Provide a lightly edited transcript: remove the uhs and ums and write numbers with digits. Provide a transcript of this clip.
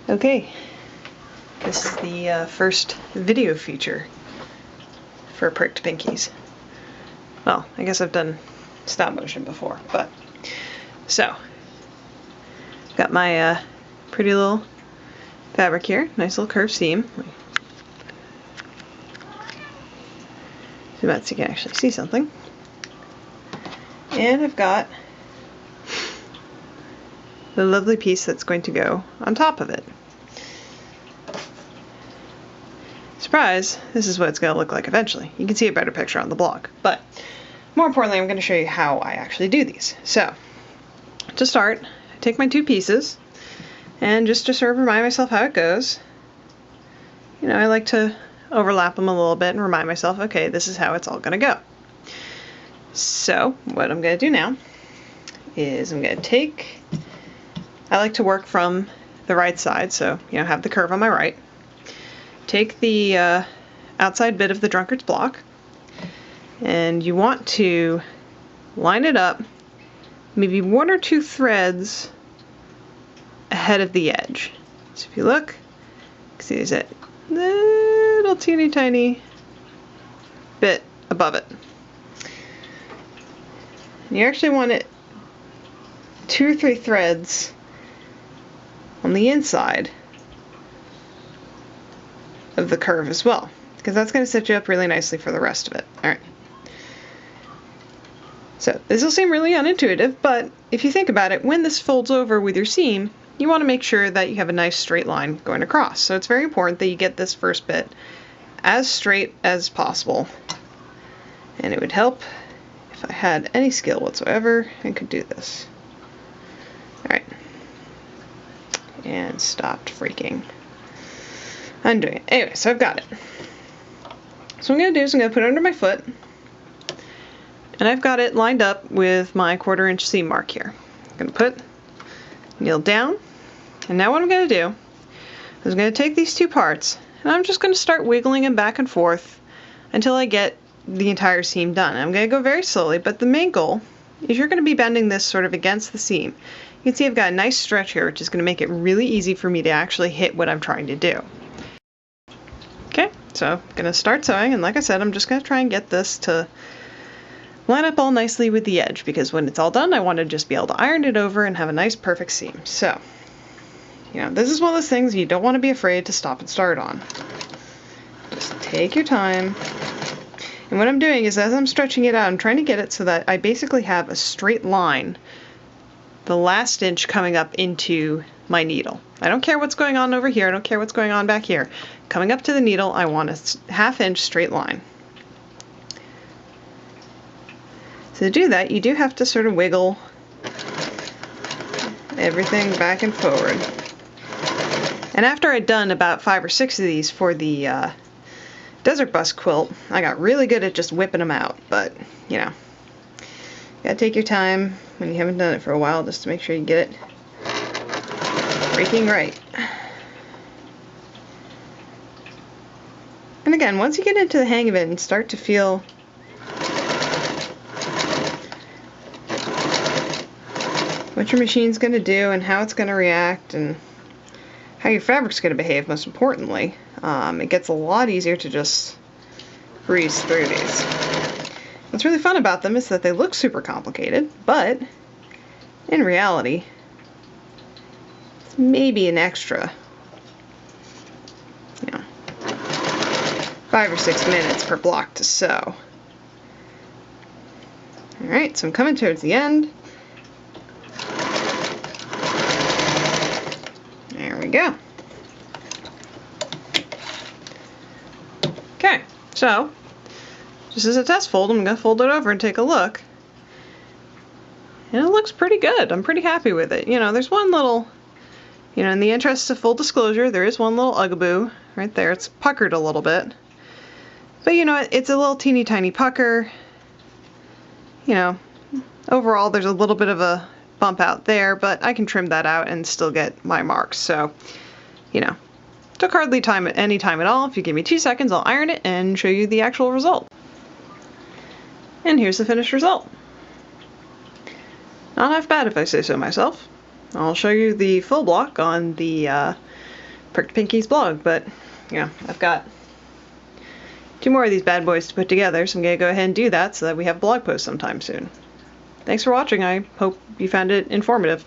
Okay, this is the first video feature for Pricked Pinkies. Well, I guess I've done stop motion before, but so got my pretty little fabric here, nice little curved seam. Zoom out so you can actually see something. And I've got the lovely piece that's going to go on top of it. Surprise, this is what it's going to look like eventually. You can see a better picture on the blog, but more importantly, I'm going to show you how I actually do these. So, to start, I take my two pieces, and just to sort of remind myself how it goes, you know, I like to overlap them a little bit and remind myself, okay, this is how it's all going to go. So, what I'm going to do now is I'm going to take, I like to work from the right side, so, you know, have the curve on my right. Take the outside bit of the drunkard's block, and you want to line it up maybe one or two threads ahead of the edge. So if you look, you can see there's a little teeny tiny bit above it. And you actually want it 2 or 3 threads on the inside of the curve as well, because that's going to set you up really nicely for the rest of it. Alright. So this will seem really unintuitive, but if you think about it, when this folds over with your seam, you want to make sure that you have a nice straight line going across. So it's very important that you get this first bit as straight as possible. And it would help if I had any skill whatsoever and could do this. Alright. And stopped freaking undoing it. Anyway, so I've got it. So what I'm going to do is I'm going to put it under my foot, and I've got it lined up with my 1/4 inch seam mark here. I'm going to put needle down, and now what I'm going to do is I'm going to take these two parts, and I'm just going to start wiggling them back and forth until I get the entire seam done. I'm going to go very slowly, but the main goal is you're going to be bending this sort of against the seam. You can see I've got a nice stretch here, which is going to make it really easy for me to actually hit what I'm trying to do. Okay, so I'm going to start sewing, and like I said, I'm just going to try and get this to line up all nicely with the edge, because when it's all done, I want to just be able to iron it over and have a nice perfect seam. So, you know, this is one of those things you don't want to be afraid to stop and start on. Just take your time. And what I'm doing is, as I'm stretching it out, I'm trying to get it so that I basically have a straight line, the last inch coming up into my needle. I don't care what's going on over here, I don't care what's going on back here. Coming up to the needle, I want a 1/2 inch straight line. So to do that, you do have to sort of wiggle everything back and forward. And after I'd done about 5 or 6 of these for the Desert Bus quilt, I got really good at just whipping them out, but, you know, you gotta take your time when you haven't done it for a while just to make sure you get it freaking right. And again, once you get into the hang of it and start to feel what your machine's going to do and how it's going to react and how your fabric's going to behave, most importantly, it gets a lot easier to just breeze through these. What's really fun about them is that they look super complicated, but in reality, it's maybe an extra, you know, 5 or 6 minutes per block to sew. Alright, so I'm coming towards the end. There we go. Okay, so just as a test fold, I'm going to fold it over and take a look. And it looks pretty good. I'm pretty happy with it. You know, there's one little, you know, in the interest of full disclosure, there is one little ugaboo right there. It's puckered a little bit. But you know, it's a little teeny tiny pucker. You know, overall there's a little bit of a bump out there, but I can trim that out and still get my marks. So, you know, took hardly any time at all. If you give me 2 seconds, I'll iron it and show you the actual result. And here's the finished result. Not half bad if I say so myself. I'll show you the full block on the Pinkies blog, but yeah, I've got 2 more of these bad boys to put together, so I'm going to go ahead and do that so that we have a blog post sometime soon. Thanks for watching. I hope you found it informative.